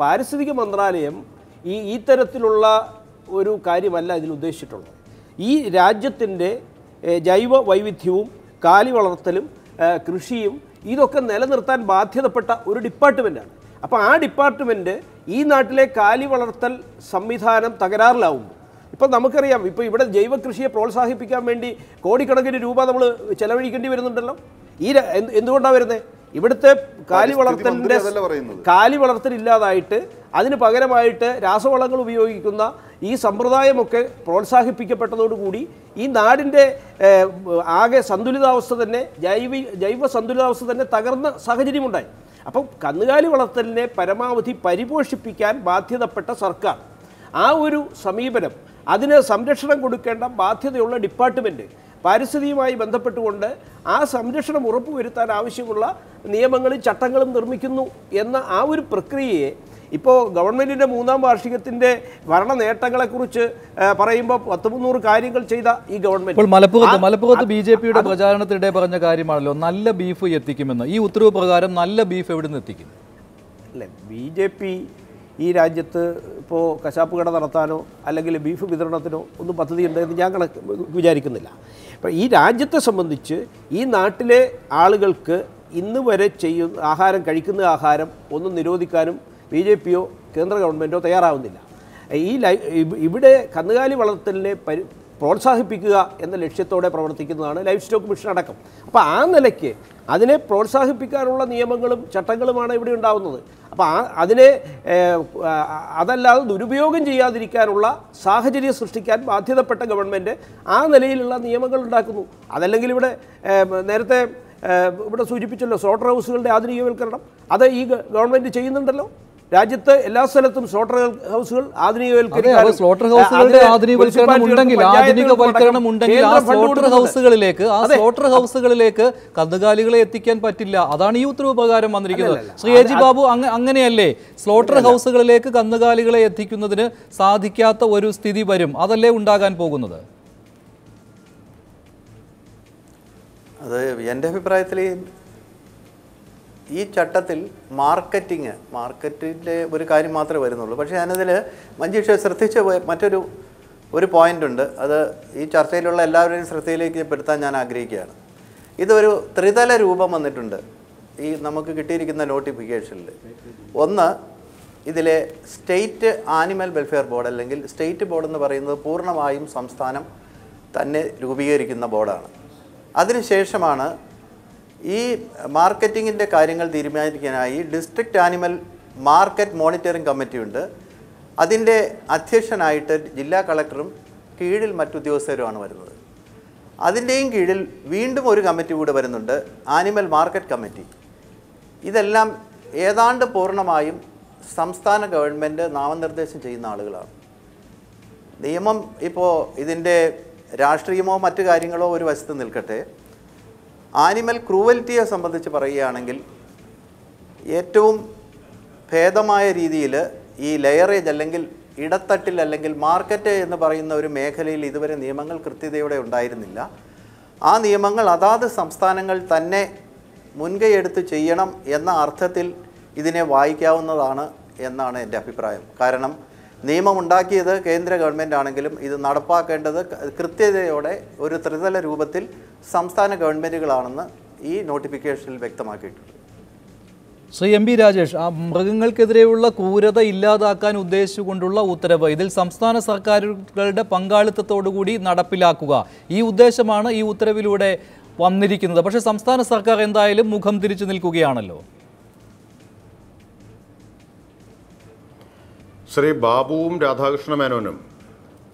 പാരിസ്ഥിതിക മന്ത്രാലയം ഈ തരത്തിലുള്ള ഒരു കാര്യമല്ല ഇതിൽ ഉദ്ദേശിച്ചിട്ടുള്ളത്. ഈ രാജ്യത്തിൻ്റെ ജൈവ വൈവിധ്യവും കാലി വളർത്തലും കൃഷിയും ഇതൊക്കെ നിലനിർത്താൻ ബാധ്യതപ്പെട്ട ഒരു ഡിപ്പാർട്ട്മെൻറ്റാണ്. അപ്പോൾ ആ ഡിപ്പാർട്ട്മെൻറ്റ് ഈ നാട്ടിലെ കാലി വളർത്തൽ സംവിധാനം തകരാറിലാവുമ്പോൾ, ഇപ്പം നമുക്കറിയാം, ഇപ്പോൾ ഇവിടെ ജൈവ കൃഷിയെ പ്രോത്സാഹിപ്പിക്കാൻ വേണ്ടി കോടിക്കണക്കിന് രൂപ നമ്മൾ ചെലവഴിക്കേണ്ടി വരുന്നുണ്ടല്ലോ. എന്തുകൊണ്ടാണ് വരുന്നത്? ഇവിടുത്തെ കാലി വളർത്തലില്ലാതായിട്ട് അതിന് പകരമായിട്ട് രാസവളങ്ങൾ ഉപയോഗിക്കുന്ന ഈ സമ്പ്രദായമൊക്കെ പ്രോത്സാഹിപ്പിക്കപ്പെട്ടതോടുകൂടി ഈ നാടിൻ്റെ ആകെ സന്തുലിതാവസ്ഥ തന്നെ ജൈവ സന്തുലിതാവസ്ഥ തന്നെ തകർന്ന സാഹചര്യമുണ്ടായി. അപ്പം കന്നുകാലി വളർത്തലിനെ പരമാവധി പരിപോഷിപ്പിക്കാൻ ബാധ്യതപ്പെട്ട സർക്കാർ, ആ ഒരു സമീപനം, അതിന് സംരക്ഷണം കൊടുക്കേണ്ട ബാധ്യതയുള്ള ഡിപ്പാർട്ട്മെൻറ്റ് പാരിസ്ഥിതിയുമായി ബന്ധപ്പെട്ടുകൊണ്ട് ആ സംരക്ഷണം ഉറപ്പുവരുത്താൻ ആവശ്യമുള്ള നിയമങ്ങളും ചട്ടങ്ങളും നിർമ്മിക്കുന്നു എന്ന ആ ഒരു പ്രക്രിയയെ ഇപ്പോൾ ഗവൺമെൻറ്റിൻ്റെ 3ാം വാർഷികത്തിൻ്റെ ഭരണ നേട്ടങ്ങളെക്കുറിച്ച് പറയുമ്പോൾ 100-300 കാര്യങ്ങൾ ചെയ്ത ഈ ഗവൺമെൻറ് മലപ്പുറത്ത് BJPയുടെ പ്രചാരണത്തിനിടെ പറഞ്ഞ കാര്യമാണല്ലോ നല്ല ബീഫ് എത്തിക്കുമെന്ന്. ഈ ഉത്തരവ് പ്രകാരം നല്ല ബീഫ് എവിടെ നിന്ന് എത്തിക്കും? അല്ലേ, BJP ഈ രാജ്യത്ത് ഇപ്പോൾ കശാപ്പ് കട നടത്താനോ അല്ലെങ്കിൽ ബീഫ് വിതരണത്തിനോ ഒന്നും പദ്ധതി ഉണ്ടെന്ന് ഞാൻ വിചാരിക്കുന്നില്ല. അപ്പോൾ ഈ രാജ്യത്തെ സംബന്ധിച്ച് ഈ നാട്ടിലെ ആളുകൾക്ക് ഇന്ന് വരെ കഴിക്കുന്ന ആഹാരം ഒന്നും നിരോധിക്കാനും BJPയോ കേന്ദ്ര ഗവൺമെൻറ്റോ തയ്യാറാവുന്നില്ല. ഇവിടെ കന്നുകാലി വളർത്തലിനെ പ്രോത്സാഹിപ്പിക്കുക എന്ന ലക്ഷ്യത്തോടെ പ്രവർത്തിക്കുന്നതാണ് ലൈഫ് സ്റ്റോക്ക് മിഷൻ അടക്കം. അപ്പോൾ ആ നിലയ്ക്ക് അതിനെ പ്രോത്സാഹിപ്പിക്കാനുള്ള നിയമങ്ങളും ചട്ടങ്ങളുമാണ് ഇവിടെ ഉണ്ടാവുന്നത്. അപ്പോൾ അതല്ലാതെ ദുരുപയോഗം ചെയ്യാതിരിക്കാനുള്ള സാഹചര്യം സൃഷ്ടിക്കാൻ ബാധ്യതപ്പെട്ട ഗവൺമെൻറ് ആ നിലയിലുള്ള നിയമങ്ങൾ ഉണ്ടാക്കുന്നു. അതല്ലെങ്കിൽ നേരത്തെ ഇവിടെ സൂചിപ്പിച്ചല്ലോ സ്ലോട്ടർ ഹൗസുകളുടെ ആധുനികവൽക്കരണം, അത് ഈ ഗവൺമെൻറ് ചെയ്യുന്നുണ്ടല്ലോ. രാജ്യത്ത് എല്ലാ സ്ഥലത്തും സ്ലോട്ടർ ഹൗസുകൾ ആധുനികവൽക്കരിക്കാൻ, കന്നുകാലികളെ എത്തിക്കാൻ പറ്റില്ല. അതാണ് ഈ ഉത്തരവ് പ്രകാരം വന്നിരിക്കുന്നത്. ശ്രീ എ ജി ബാബു, അങ്ങനെയല്ലേ സ്ലോട്ടർ ഹൗസുകളിലേക്ക് കന്നുകാലികളെ എത്തിക്കുന്നതിന് സാധിക്കാത്ത ഒരു സ്ഥിതി വരും? അതല്ലേ ഉണ്ടാകാൻ പോകുന്നത്? അത് എൻ്റെ അഭിപ്രായത്തിൽ ഈ ചട്ടത്തിൽ മാർക്കറ്റിൻ്റെ ഒരു കാര്യം മാത്രമേ വരുന്നുള്ളൂ. പക്ഷേ ഞാനതിൽ മഞ്ജുഷ ശ്രദ്ധിച്ച ഒരു പോയിൻ്റ് ഉണ്ട്. അത് ഈ ചർച്ചയിലുള്ള എല്ലാവരുടെയും ശ്രദ്ധയിലേക്ക് പെടുത്താൻ ഞാൻ ആഗ്രഹിക്കുകയാണ്. ഇതൊരു ത്രിതല രൂപം വന്നിട്ടുണ്ട് ഈ നമുക്ക് കിട്ടിയിരിക്കുന്ന നോട്ടിഫിക്കേഷനിൽ. ഒന്ന്, ഇതിലെ സ്റ്റേറ്റ് ആനിമൽ വെൽഫെയർ ബോർഡ് അല്ലെങ്കിൽ സ്റ്റേറ്റ് ബോർഡ് എന്ന് പറയുന്നത് പൂർണ്ണമായും സംസ്ഥാനം തന്നെ രൂപീകരിക്കുന്ന ബോർഡാണ്. അതിനുശേഷമാണ് ഈ മാർക്കറ്റിങ്ങിൻ്റെ കാര്യങ്ങൾ തീരുമാനിക്കാനായി district animal market monitoring committee ഉണ്ട്. അതിൻ്റെ അധ്യക്ഷനായിട്ട് ജില്ലാ കളക്ടറും കീഴിൽ മറ്റുദ്യോഗസ്ഥരുമാണ് വരുന്നത്. അതിൻ്റെയും കീഴിൽ വീണ്ടും ഒരു കമ്മിറ്റി കൂടെ വരുന്നുണ്ട്, ആനിമൽ മാർക്കറ്റ് കമ്മിറ്റി. ഇതെല്ലാം ഏതാണ്ട് പൂർണ്ണമായും സംസ്ഥാന ഗവൺമെൻറ് നാമനിർദ്ദേശം ചെയ്യുന്ന ആളുകളാണ്. നിയമം ഇപ്പോൾ ഇതിൻ്റെ രാഷ്ട്രീയമോ മറ്റു കാര്യങ്ങളോ ഒരു വശത്ത് നിൽക്കട്ടെ, ആനിമൽ ക്രൂവൽറ്റിയെ സംബന്ധിച്ച് പറയുകയാണെങ്കിൽ ഏറ്റവും ഭേദമായ രീതിയിൽ ഈ ലെയറേജ് അല്ലെങ്കിൽ ഇടത്തട്ടിൽ അല്ലെങ്കിൽ മാർക്കറ്റ് എന്ന് പറയുന്ന ഒരു മേഖലയിൽ ഇതുവരെ നിയമങ്ങൾ കൃത്യതയോടെ ഉണ്ടായിരുന്നില്ല. ആ നിയമങ്ങൾ അതാത് സംസ്ഥാനങ്ങൾ തന്നെ മുൻകൈയെടുത്ത് ചെയ്യണം എന്ന അർത്ഥത്തിൽ ഇതിനെ വായിക്കാവുന്നതാണ് എന്നാണ് എൻ്റെ അഭിപ്രായം. കാരണം നിയമമുണ്ടാക്കിയത് കേന്ദ്ര ഗവൺമെൻറ് ആണെങ്കിലും ഇത് നടപ്പാക്കേണ്ടത് കൃത്യതയോടെ ഒരു ത്രിതല രൂപത്തിൽ സംസ്ഥാന ഗവൺമെൻറ്റുകളാണെന്ന് ഈ നോട്ടിഫിക്കേഷനിൽ വ്യക്തമാക്കിയിട്ടുണ്ട്. ശ്രീ എം പി രാജേഷ്, ആ മൃഗങ്ങൾക്കെതിരെയുള്ള ക്രൂരത ഇല്ലാതാക്കാൻ ഉദ്ദേശിച്ചുകൊണ്ടുള്ള ഉത്തരവ് ഇതിൽ സംസ്ഥാന സർക്കാരുകളുടെ പങ്കാളിത്തത്തോടുകൂടി നടപ്പിലാക്കുക, ഈ ഉദ്ദേശമാണ് ഈ ഉത്തരവിലൂടെ വന്നിരിക്കുന്നത്. പക്ഷേ സംസ്ഥാന സർക്കാർ എന്തായാലും മുഖം തിരിച്ചു നിൽക്കുകയാണല്ലോ. ശ്രീ ബാബുവും രാധാകൃഷ്ണ മേനോനും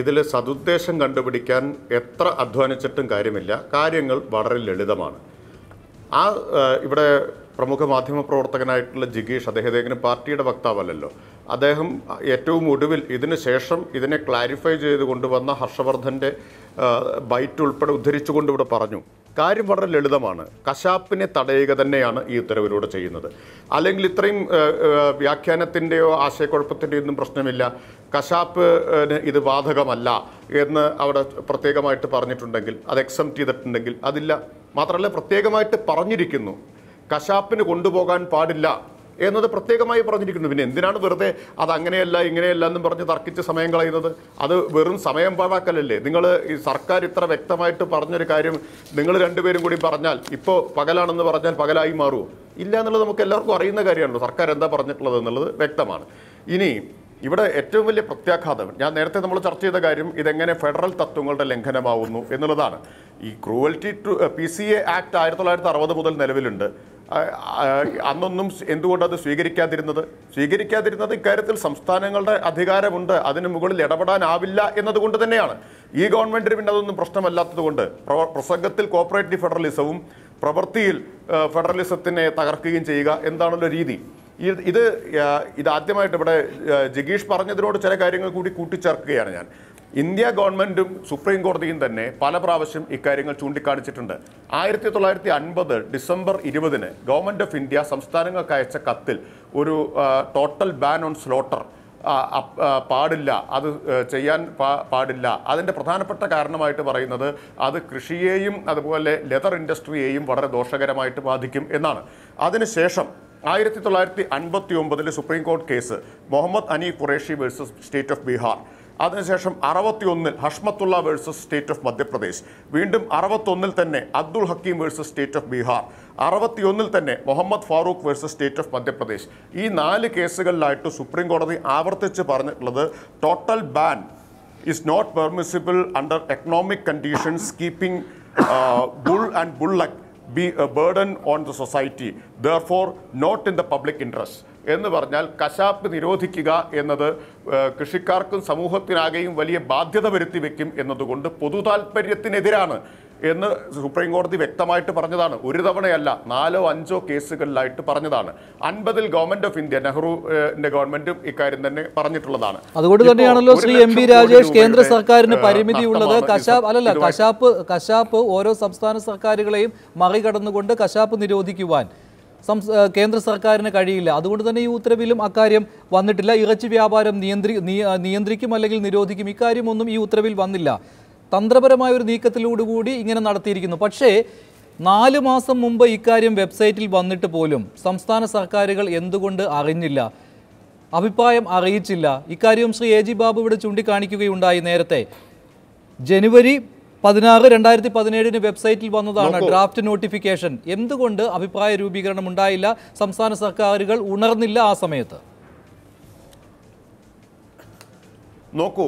ഇതിൽ സതുദ്ദേശം കണ്ടുപിടിക്കാൻ എത്ര അധ്വാനിച്ചിട്ടും കാര്യമില്ല. കാര്യങ്ങൾ വളരെ ലളിതമാണ്. ഇവിടെ പ്രമുഖ മാധ്യമപ്രവർത്തകനായിട്ടുള്ള ജിഗീഷ്, അദ്ദേഹത്തിന് പാർട്ടിയുടെ വക്താവല്ലല്ലോ, അദ്ദേഹം ഏറ്റവും ഒടുവിൽ ഇതിന് ശേഷം ഇതിനെ ക്ലാരിഫൈ ചെയ്ത് കൊണ്ടുവന്ന ഹർഷവർദ്ധൻ്റെ ബൈറ്റ് ഉൾപ്പെടെ ഉദ്ധരിച്ചുകൊണ്ട് ഇവിടെ പറഞ്ഞു, കാര്യം വളരെ ലളിതമാണ്. കശാപ്പിനെ തടയുക തന്നെയാണ് ഈ ഉത്തരവിലൂടെ ചെയ്യുന്നത്. അല്ലെങ്കിൽ ഇത്രയും വ്യാഖ്യാനത്തിൻ്റെയോ ആശയക്കുഴപ്പത്തിൻ്റെയോ ഒന്നും പ്രശ്നമില്ല. കശാപ്പിന് ഇത് ബാധകമല്ല എന്ന് അവിടെ പ്രത്യേകമായിട്ട് പറഞ്ഞിട്ടുണ്ടെങ്കിൽ, അത് എക്സംപ്റ്റ് ചെയ്തിട്ടുണ്ടെങ്കിൽ അതില്ല. മാത്രമല്ല പ്രത്യേകമായിട്ട് പറഞ്ഞിരിക്കുന്നു, കശാപ്പിന് കൊണ്ടുപോകാൻ പാടില്ല എന്നത് പ്രത്യേകമായി പറഞ്ഞിരിക്കുന്നു. പിന്നെ എന്തിനാണ് വെറുതെ അത് അങ്ങനെയല്ല ഇങ്ങനെയല്ല എന്നും പറഞ്ഞ് തർക്കിച്ച് സമയം കളയുന്നത്? അത് വെറും സമയം പാഴാക്കലല്ലേ? നിങ്ങൾ ഈ സർക്കാർ ഇത്ര വ്യക്തമായിട്ട് പറഞ്ഞൊരു കാര്യം നിങ്ങൾ രണ്ടുപേരും കൂടി പറഞ്ഞാൽ ഇപ്പോൾ പകലാണെന്ന് പറഞ്ഞാൽ പകലായി മാറുമോ? ഇല്ല എന്നുള്ളത് നമുക്ക് എല്ലാവർക്കും അറിയുന്ന കാര്യമാണല്ലോ. സർക്കാർ എന്താ പറഞ്ഞിട്ടുള്ളത് എന്നുള്ളത് വ്യക്തമാണ്. ഇനി ഇവിടെ ഏറ്റവും വലിയ പ്രത്യാഘാതം, ഞാൻ നേരത്തെ നമ്മൾ ചർച്ച ചെയ്ത കാര്യം, ഇതെങ്ങനെ ഫെഡറൽ തത്വങ്ങളുടെ ലംഘനമാവുന്നു എന്നുള്ളതാണ്. ഈ ക്രൂവൽറ്റി ടു PCA ആക്ട് 1960 മുതൽ നിലവിലുണ്ട്. അന്നൊന്നും എന്തുകൊണ്ടത് സ്വീകരിക്കാതിരുന്നത് ഇക്കാര്യത്തിൽ സംസ്ഥാനങ്ങളുടെ അധികാരമുണ്ട്, അതിന് മുകളിൽ ഇടപെടാനാവില്ല എന്നതുകൊണ്ട് തന്നെയാണ്. ഈ ഗവൺമെന്റിന് പിന്നെ അതൊന്നും പ്രശ്നമല്ലാത്തത് കൊണ്ട് പ്രസംഗത്തിൽ കോപ്പറേറ്റീവ് ഫെഡറലിസവും പ്രവൃത്തിയിൽ ഫെഡറലിസത്തിനെ തകർക്കുകയും ചെയ്യുക എന്താണല്ലോ രീതി. ഇത് ആദ്യമായിട്ട് ഇവിടെ ജഗീഷ് പറഞ്ഞതിനോട് ചില കാര്യങ്ങൾ കൂടി കൂട്ടിച്ചേർക്കുകയാണ് ഞാൻ. ഇന്ത്യ ഗവൺമെൻറ്റും സുപ്രീം കോടതിയും തന്നെ പല പ്രാവശ്യം ഇക്കാര്യങ്ങൾ ചൂണ്ടിക്കാണിച്ചിട്ടുണ്ട്. 1950 ഡിസംബർ 20 ഗവൺമെൻറ് ഓഫ് ഇന്ത്യ സംസ്ഥാനങ്ങൾക്ക് അയച്ച കത്തിൽ ഒരു ടോട്ടൽ ബാൻ ഓൺ സ്ലോട്ടർ പാടില്ല, അത് ചെയ്യാൻ പാടില്ല. അതിൻ്റെ പ്രധാനപ്പെട്ട കാരണമായിട്ട് പറയുന്നത് അത് കൃഷിയെയും അതുപോലെ ലെതർ ഇൻഡസ്ട്രിയെയും വളരെ ദോഷകരമായിട്ട് ബാധിക്കും എന്നാണ്. അതിനുശേഷം 1959 സുപ്രീം കോടതി case Muhammad Ani Qureshi versus state of Bihar. അതിനുശേഷം 61 Hashmatullah versus state of Madhya Pradesh. വീണ്ടും 61 തന്നെ Abdul Hakeem versus state of Bihar. 61 തന്നെ Muhammad Farooq versus state of Madhya Pradesh. ഈ 4 കേസുകളിലായിട്ട് സുപ്രീം കോടതി ആവർത്തിച്ച് പറഞ്ഞിട്ടുള്ളത് total ban is not permissible under economic conditions keeping bull and bullock be a burden on the society, therefore not in the public interest. എന്ന് പറഞ്ഞാൽ കശാപ്പ് നിരോധിക്കുക എന്നത് കൃഷിക്കാർക്കും സമൂഹത്തിനാകെയും വലിയ ബാധ്യത വരുത്തി വെക്കും എന്നതുകൊണ്ട് പൊതു താല്പര്യത്തിനെതിരാണ് എന്ന് സുപ്രീം കോടതി വ്യക്തമായിട്ട് പറഞ്ഞതാണ്. ഒരു തവണയല്ല, 4 or 5 കേസുകളിലായിട്ട് പറഞ്ഞതാണ്. 50 ഗവൺമെന്റ് ഓഫ് ഇന്ത്യ, നെഹ്റുവിന്റെ ഗവൺമെന്റും ഇക്കാര്യം തന്നെ പറഞ്ഞിട്ടുള്ളതാണ്. അതുകൊണ്ട് തന്നെയാണല്ലോ ശ്രീ MP രാജേഷ് കേന്ദ്ര സർക്കാരിന് പരിമിതി ഉള്ളത്. കശാപ്പ് ഓരോ സംസ്ഥാന സർക്കാരുകളെയും മറികടന്നുകൊണ്ട് കശാപ്പ് നിരോധിക്കുവാൻ കേന്ദ്ര സർക്കാരിന് കഴിയില്ല. അതുകൊണ്ട് തന്നെ ഈ ഉത്തരവിലും അക്കാര്യം വന്നിട്ടില്ല. ഇറച്ചി വ്യാപാരം നിയന്ത്രിക്കും അല്ലെങ്കിൽ നിരോധിക്കും, ഇക്കാര്യമൊന്നും ഈ ഉത്തരവിൽ വന്നില്ല. തന്ത്രപരമായ ഒരു നീക്കത്തിലൂടുകൂടി ഇങ്ങനെ നടത്തിയിരിക്കുന്നു. പക്ഷേ 4 മാസം മുമ്പ് ഇക്കാര്യം വെബ്സൈറ്റിൽ വന്നിട്ട് പോലും സംസ്ഥാന സർക്കാരുകൾ എന്തുകൊണ്ട് അറിഞ്ഞില്ല, അഭിപ്രായം അറിയിച്ചില്ല? ഇക്കാര്യവും ശ്രീ AG ബാബു ഇവിടെ ചൂണ്ടിക്കാണിക്കുകയുണ്ടായി. നേരത്തെ ജനുവരി 16, 2017 വെബ്സൈറ്റിൽ വന്നതാണ് ഡ്രാഫ്റ്റ് നോട്ടിഫിക്കേഷൻ. എന്തുകൊണ്ട് അഭിപ്രായ രൂപീകരണം ഉണ്ടായില്ല? സംസ്ഥാന സർക്കാരുകൾ ഉണർന്നില്ല ആ സമയത്ത്? നോക്കൂ,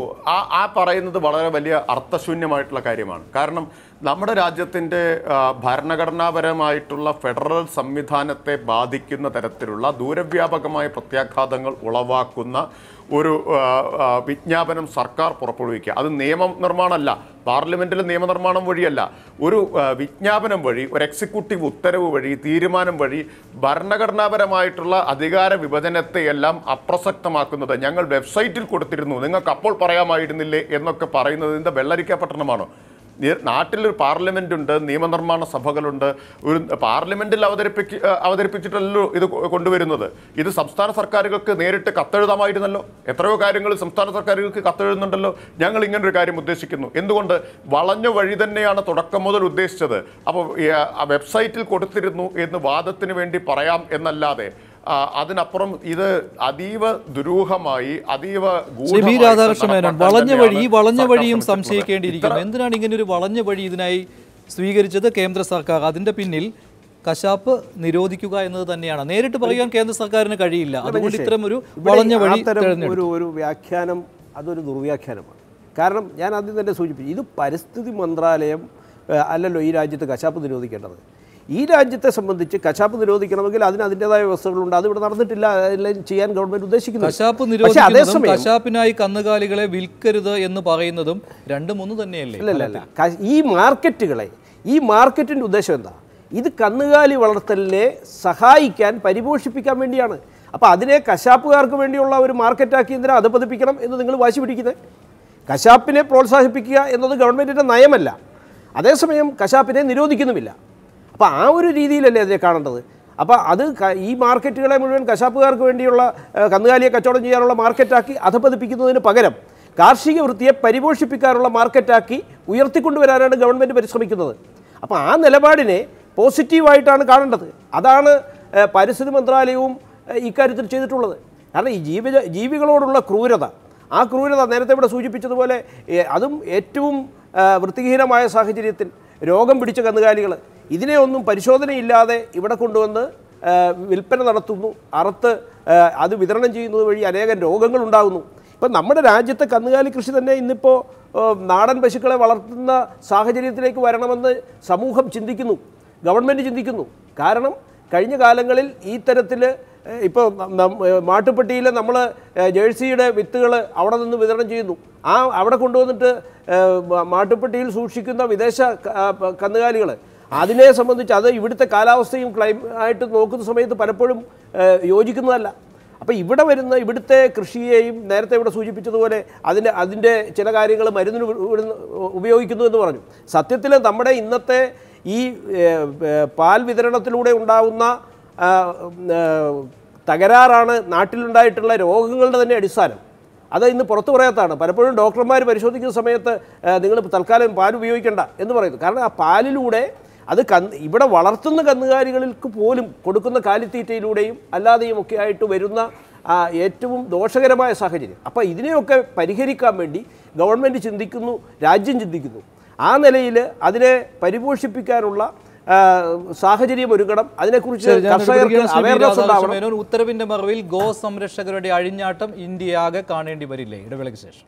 ആ പറയുന്നത് വളരെ വലിയ അർത്ഥശൂന്യമായിട്ടുള്ള കാര്യമാണ്. കാരണം നമ്മുടെ രാജ്യത്തിൻ്റെ ഭരണഘടനാപരമായിട്ടുള്ള ഫെഡറൽ സംവിധാനത്തെ ബാധിക്കുന്ന തരത്തിലുള്ള ദൂരവ്യാപകമായ പ്രത്യാഘാതങ്ങൾ ഉളവാക്കുന്ന ഒരു വിജ്ഞാപനം സർക്കാർ പുറപ്പെടുവിക്കുക. അത് നിയമനിർമ്മാണമല്ല, പാർലമെൻറ്റിലെ നിയമനിർമ്മാണം വഴിയല്ല, ഒരു വിജ്ഞാപനം വഴി, ഒരു എക്സിക്യൂട്ടീവ് ഉത്തരവ് വഴി, തീരുമാനം വഴി ഭരണഘടനാപരമായിട്ടുള്ള അധികാര വിഭജനത്തെയെല്ലാം അപ്രസക്തമാക്കുന്നത്. ഞങ്ങൾ വെബ്സൈറ്റിൽ കൊടുത്തിരുന്നു, നിങ്ങൾക്ക് അപ്പോൾ പറയാമായിരുന്നില്ലേ എന്നൊക്കെ പറയുന്നതിൻ്റെ വെള്ളരിക്കപട്ടണമാണോ? നാട്ടിലൊരു പാർലമെൻ്റ് ഉണ്ട്, നിയമനിർമ്മാണ സഭകളുണ്ട്. ഒരു പാർലമെൻറ്റിൽ അവതരിപ്പിച്ചിട്ടല്ലോ ഇത് കൊണ്ടുവരുന്നത്. ഇത് സംസ്ഥാന സർക്കാരുകൾക്ക് നേരിട്ട് കത്തെഴുതാമായിരുന്നല്ലോ. എത്രയോ കാര്യങ്ങൾ സംസ്ഥാന സർക്കാരുകൾക്ക് കത്തെഴുതുന്നുണ്ടല്ലോ, ഞങ്ങൾ ഇങ്ങനൊരു കാര്യം ഉദ്ദേശിക്കുന്നു. എന്തുകൊണ്ട് വളഞ്ഞ വഴി തന്നെയാണ് തുടക്കം മുതൽ ഉദ്ദേശിച്ചത്. അപ്പോൾ വെബ്സൈറ്റിൽ കൊടുത്തിരുന്നു എന്ന് വാദത്തിന് വേണ്ടി പറയാം എന്നല്ലാതെ അതിനപ്പുറം ഇത് അതീവ ദുരൂഹമായി, അതീവ വളഞ്ഞ വഴിയും സംശയിക്കേണ്ടിയിരിക്കുന്നു. എന്തിനാണ് ഇങ്ങനെ ഒരു വളഞ്ഞ വഴി ഇതിനായി സ്വീകരിച്ചത് കേന്ദ്ര സർക്കാർ? അതിന്റെ പിന്നിൽ കശാപ്പ് നിരോധിക്കുക എന്നത് തന്നെയാണ്. നേരിട്ട് പറയാൻ കേന്ദ്ര സർക്കാരിന് കഴിയില്ല. അതുകൊണ്ട് ഇത്തരം ഒരു വളഞ്ഞ വഴി ഒരു വ്യാഖ്യാനം, അതൊരു ദുർവ്യാഖ്യാനമാണ്. കാരണം ഞാൻ ആദ്യം തന്നെ സൂചിപ്പിച്ചു, ഇത് പരിസ്ഥിതി മന്ത്രാലയം അല്ലല്ലോ ഈ രാജ്യത്ത് കശാപ്പ് നിരോധിക്കേണ്ടത്. ഈ രാജ്യത്തെ സംബന്ധിച്ച് കശാപ്പ് നിരോധിക്കണമെങ്കിൽ അതിന് അതിൻ്റെതായ വ്യവസ്ഥകളുണ്ട്. അതിവിടെ നടന്നിട്ടില്ല, അതെല്ലാം ചെയ്യാൻ ഗവൺമെന്റ് ഉദ്ദേശിക്കുന്നു. കശാപ്പ് നിരോധിക്കുന്നതും കശാപ്പിനായി കന്നുകാലികളെ വിൽക്കരുത് എന്ന് പറയുന്നതും 2-3 തന്നെയല്ലേ? അല്ല, ഈ മാർക്കറ്റിൻ്റെ ഉദ്ദേശം എന്താ? ഇത് കന്നുകാലി വളർത്തലിനെ സഹായിക്കാൻ, പരിപോഷിപ്പിക്കാൻ വേണ്ടിയാണ്. അപ്പോൾ അതിനെ കശാപ്പുകാർക്ക് വേണ്ടിയുള്ള ഒരു മാർക്കറ്റാക്കി എന്തിനാ അധപതിപ്പിക്കണം എന്ന് നിങ്ങൾ വാശി പിടിക്കുന്നത്? കശാപ്പിനെ പ്രോത്സാഹിപ്പിക്കുക എന്നത് ഗവൺമെൻറ്റിൻ്റെ നയമല്ല, അതേസമയം കശാപ്പിനെ നിരോധിക്കുന്നുമില്ല. അപ്പോൾ ആ ഒരു രീതിയിലല്ലേ അതിനെ കാണേണ്ടത്. അപ്പോൾ അത് ഈ മാർക്കറ്റുകളെ മുഴുവൻ കശാപ്പുകാർക്ക് വേണ്ടിയുള്ള കന്നുകാലിയെ കച്ചവടം ചെയ്യാനുള്ള മാർക്കറ്റാക്കി അധപതിപ്പിക്കുന്നതിന് പകരം കാർഷിക വൃത്തിയെ പരിപോഷിപ്പിക്കാനുള്ള മാർക്കറ്റാക്കി ഉയർത്തിക്കൊണ്ടുവരാനാണ് ഗവൺമെൻറ് പരിശ്രമിക്കുന്നത്. അപ്പോൾ ആ നിലപാടിനെ പോസിറ്റീവായിട്ടാണ് കാണേണ്ടത്. അതാണ് പരിസ്ഥിതി മന്ത്രാലയവും ഇക്കാര്യത്തിൽ ചെയ്തിട്ടുള്ളത്. കാരണം ഈ ജീവികളോടുള്ള ക്രൂരത, ആ ക്രൂരത നേരത്തെ ഇവിടെ സൂചിപ്പിച്ചതുപോലെ അതും ഏറ്റവും വൃത്തിഹീനമായ സാഹചര്യത്തിൽ രോഗം പിടിച്ച കന്നുകാലികൾ, ഇതിനെ ഒന്നും പരിശോധനയില്ലാതെ ഇവിടെ കൊണ്ടുവന്ന് വിൽപ്പന നടത്തുന്നു, അറുത്ത് അത് വിതരണം ചെയ്യുന്നത് വഴി അനേകം രോഗങ്ങൾ ഉണ്ടാകുന്നു. ഇപ്പം നമ്മുടെ രാജ്യത്തെ കന്നുകാലി കൃഷി തന്നെ ഇന്നിപ്പോൾ നാടൻ പശുക്കളെ വളർത്തുന്ന സാഹചര്യത്തിലേക്ക് വരണമെന്ന് സമൂഹം ചിന്തിക്കുന്നു, ഗവൺമെൻറ് ചിന്തിക്കുന്നു. കാരണം കഴിഞ്ഞ കാലങ്ങളിൽ ഈ തരത്തിൽ ഇപ്പോൾ മാട്ടുപ്പെട്ടിയിൽ നമ്മൾ ജേഴ്സിയുടെ വിത്തുകൾ അവിടെ നിന്ന് വിതരണം ചെയ്യുന്നു. അവിടെ കൊണ്ടുവന്നിട്ട് മാട്ടുപ്പെട്ടിയിൽ സൂക്ഷിക്കുന്ന വിദേശ കന്നുകാലികൾ, അതിനെ സംബന്ധിച്ച് അത് ഇവിടുത്തെ കാലാവസ്ഥയും ആയിട്ട് നോക്കുന്ന സമയത്ത് പലപ്പോഴും യോജിക്കുന്നതല്ല. അപ്പോൾ ഇവിടെ വരുന്ന ഇവിടുത്തെ കൃഷിയെയും നേരത്തെ ഇവിടെ സൂചിപ്പിച്ചതുപോലെ അതിൻ്റെ ചില കാര്യങ്ങൾ മരുന്നിന് ഉപയോഗിക്കുന്നു എന്ന് പറഞ്ഞു. സത്യത്തിൽ നമ്മുടെ ഇന്നത്തെ ഈ പാൽ വിതരണത്തിലൂടെ ഉണ്ടാകുന്ന തകരാറാണ് നാട്ടിലുണ്ടായിട്ടുള്ള രോഗങ്ങളുടെ തന്നെ അടിസ്ഥാനം. അത് ഇന്ന് പുറത്തു പറയാത്തതാണ്. പലപ്പോഴും ഡോക്ടർമാർ പരിശോധിക്കുന്ന സമയത്ത് നിങ്ങൾ തൽക്കാലം പാൽ ഉപയോഗിക്കേണ്ട എന്ന് പറയുന്നു. കാരണം ആ പാലിലൂടെ അത് ഇവിടെ വളർത്തുന്ന കന്നുകാലികൾക്ക് പോലും കൊടുക്കുന്ന കാലിത്തീറ്റയിലൂടെയും അല്ലാതെയും ഒക്കെ ആയിട്ട് വരുന്ന ഏറ്റവും ദോഷകരമായ സാഹചര്യം. അപ്പോൾ ഇതിനെയൊക്കെ പരിഹരിക്കാൻ വേണ്ടി ഗവൺമെൻറ് ചിന്തിക്കുന്നു, രാജ്യം ചിന്തിക്കുന്നു. ആ നിലയിൽ അതിനെ പരിപോഷിപ്പിക്കാനുള്ള സാഹചര്യം ഒരുക്കണം. അതിനെക്കുറിച്ച് കർഷകർക്ക് അവയർനെസ് ഉണ്ടാവണം. ഉത്തരവിന്റെ മറവിൽ ഗോ സംരക്ഷകരുടെ അഴിഞ്ഞാട്ടം ഇന്ത്യയാകെ കാണേണ്ടി വരില്ലേ? ഇടവേളയ്ക്ക് ശേഷം.